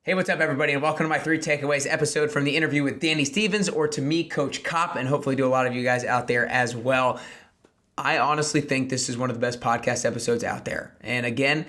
Hey, what's up, everybody, and welcome to my 3 Takeaways episode from the interview with Danny Stevens, or to me, Coach Kopp, and hopefully to a lot of you guys out there as well. I honestly think this is one of the best podcast episodes out there. And again,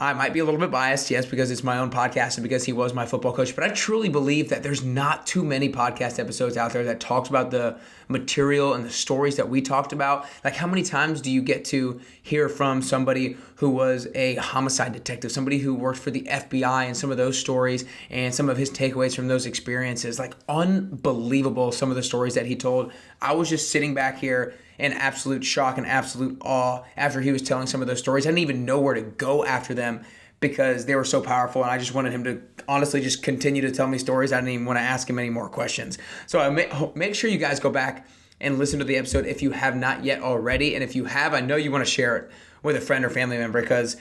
I might be a little bit biased, yes, because it's my own podcast and because he was my football coach, but I truly believe that there's not too many podcast episodes out there that talks about the material and the stories that we talked about. Like, how many times do you get to hear from somebody who was a homicide detective, somebody who worked for the FBI, and some of those stories and some of his takeaways from those experiences? Like, unbelievable, some of the stories that he told. I was just sitting back here in absolute shock and absolute awe after he was telling some of those stories. I didn't even know where to go after them because they were so powerful, and I just wanted him to honestly just continue to tell me stories. I didn't even want to ask him any more questions. So make sure you guys go back and listen to the episode if you have not yet already. And if you have, I know you want to share it with a friend or family member, because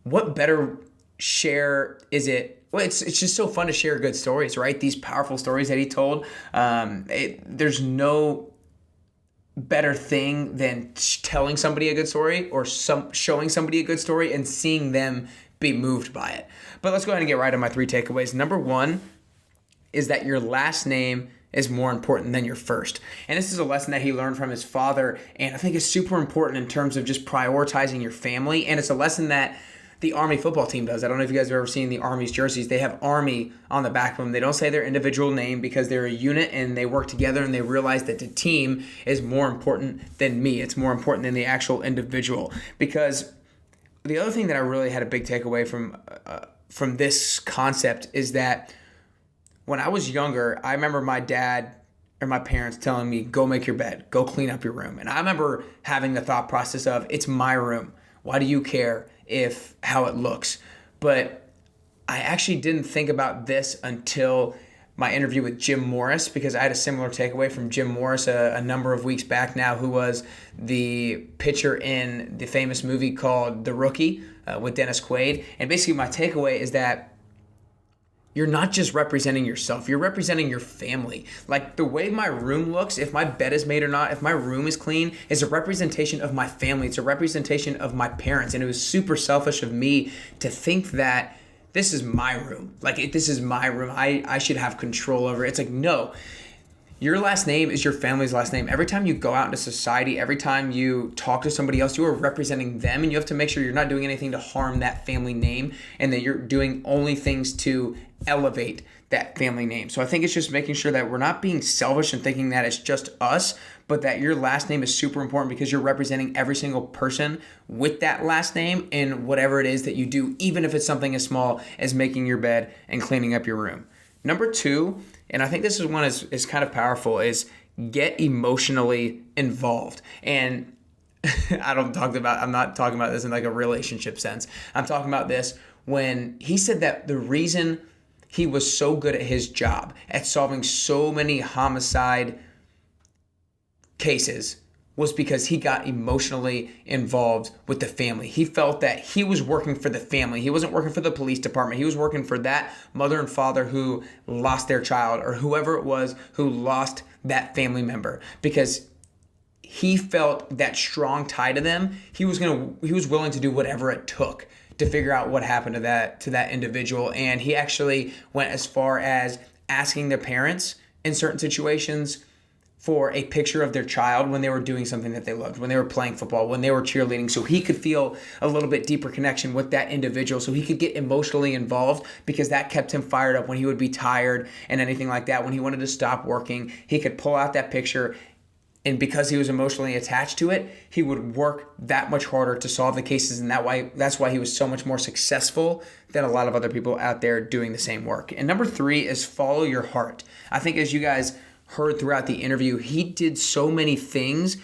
what better share is it? Well, it's just so fun to share good stories, right? These powerful stories that he told. There's no better thing than telling somebody a good story or showing somebody a good story and seeing them be moved by it. But let's go ahead and get right on my 3 takeaways. Number 1 is that your last name is more important than your first. And this is a lesson that he learned from his father, and I think it's super important in terms of just prioritizing your family. And it's a lesson that the Army football team does. I don't know if you guys have ever seen the Army's jerseys. They have Army on the back of them. They don't say their individual name because they're a unit and they work together, and they realize that the team is more important than me. It's more important than the actual individual. Because the other thing that I really had a big takeaway from this concept is that when I was younger, I remember my dad or my parents telling me, go make your bed, go clean up your room. And I remember having the thought process of, it's my room. Why do you care how it looks? But I actually didn't think about this until my interview with Jim Morris, because I had a similar takeaway from Jim Morris a number of weeks back now, who was the pitcher in the famous movie called The Rookie with Dennis Quaid. And basically my takeaway is that you're not just representing yourself, you're representing your family. Like, the way my room looks, if my bed is made or not, if my room is clean, is a representation of my family. It's a representation of my parents. And it was super selfish of me to think that this is my room. Like, this is my room. I should have control over it. It's like, no. Your last name is your family's last name. Every time you go out into society, every time you talk to somebody else, you are representing them, and you have to make sure you're not doing anything to harm that family name, and that you're doing only things to elevate that family name. So I think it's just making sure that we're not being selfish and thinking that it's just us, but that your last name is super important because you're representing every single person with that last name in whatever it is that you do, even if it's something as small as making your bed and cleaning up your room. Number 2, and I think this is one is kind of powerful, is get emotionally involved. And I'm not talking about this in like a relationship sense. I'm talking about this when he said that the reason he was so good at his job, at solving so many homicide cases, was because he got emotionally involved with the family. He felt that he was working for the family. He wasn't working for the police department. He was working for that mother and father who lost their child, or whoever it was who lost that family member, because he felt that strong tie to them. He was willing to do whatever it took to figure out what happened to that individual. And he actually went as far as asking their parents in certain situations for a picture of their child when they were doing something that they loved, when they were playing football, when they were cheerleading, so he could feel a little bit deeper connection with that individual, so he could get emotionally involved, because that kept him fired up when he would be tired and anything like that. When he wanted to stop working, he could pull out that picture, and because he was emotionally attached to it, he would work that much harder to solve the cases, and that's why he was so much more successful than a lot of other people out there doing the same work. And number 3 is follow your heart. I think, as you guys heard throughout the interview, he did so many things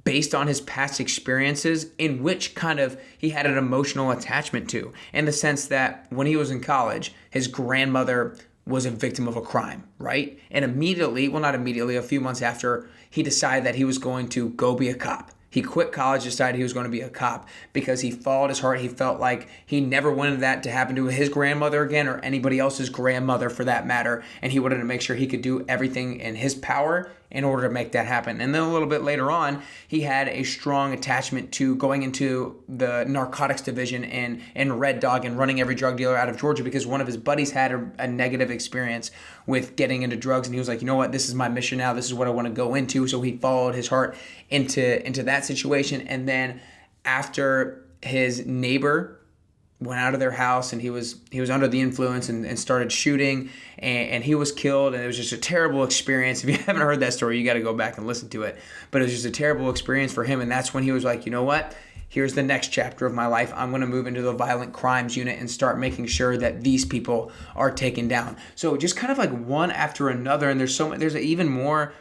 based on his past experiences in which kind of he had an emotional attachment to, in the sense that when he was in college, his grandmother was a victim of a crime, right? And not immediately, a few months after, he decided that he was going to go be a cop. He quit college, decided he was going to be a cop because he followed his heart. He felt like he never wanted that to happen to his grandmother again, or anybody else's grandmother for that matter. And he wanted to make sure he could do everything in his power in order to make that happen. And then a little bit later on, he had a strong attachment to going into the narcotics division in Red Dog and running every drug dealer out of Georgia because one of his buddies had a negative experience with getting into drugs. And he was like, you know what, this is my mission now. This is what I want to go into. So he followed his heart into that situation. And then after his neighbor went out of their house and he was under the influence and started shooting and he was killed, and it was just a terrible experience. If you haven't heard that story, you got to go back and listen to it. But it was just a terrible experience for him, and that's when he was like, you know what? Here's the next chapter of my life. I'm going to move into the violent crimes unit and start making sure that these people are taken down. So just kind of like one after another, and there's even more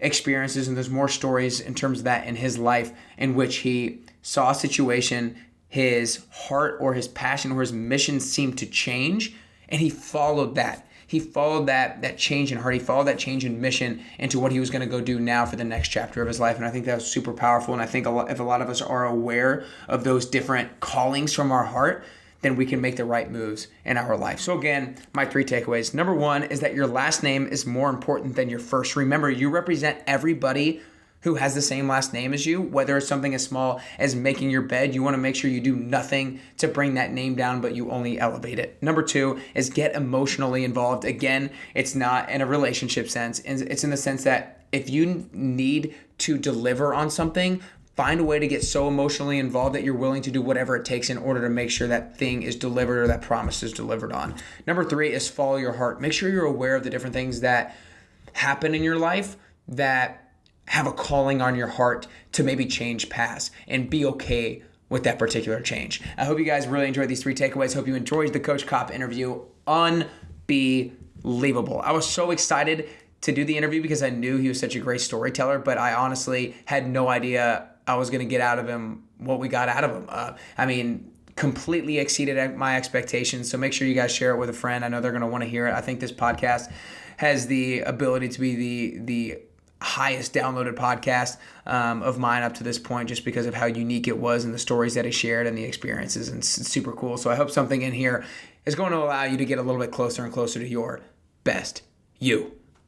experiences and there's more stories in terms of that in his life in which he saw a situation, his heart or his passion or his mission seemed to change, and he followed that. He followed that change in heart. He followed that change in mission into what he was going to go do now for the next chapter of his life. And I think that was super powerful. And I think if a lot of us are aware of those different callings from our heart, then we can make the right moves in our life. So again, my 3 takeaways. Number 1 is that your last name is more important than your first. Remember, you represent everybody who has the same last name as you, whether it's something as small as making your bed. You want to make sure you do nothing to bring that name down, but you only elevate it. Number 2 is get emotionally involved. Again, it's not in a relationship sense. It's in the sense that if you need to deliver on something, find a way to get so emotionally involved that you're willing to do whatever it takes in order to make sure that thing is delivered or that promise is delivered on. Number 3 is follow your heart. Make sure you're aware of the different things that happen in your life that have a calling on your heart to maybe change paths, and be okay with that particular change. I hope you guys really enjoyed these 3 takeaways. Hope you enjoyed the Coach Kopp interview. Unbelievable. I was so excited to do the interview because I knew he was such a great storyteller, but I honestly had no idea I was going to get out of him what we got out of him. Completely exceeded my expectations. So make sure you guys share it with a friend. I know they're going to want to hear it. I think this podcast has the ability to be the highest downloaded podcast of mine up to this point, just because of how unique it was and the stories that he shared and the experiences, and it's super cool. So I hope something in here is going to allow you to get a little bit closer and closer to your best you.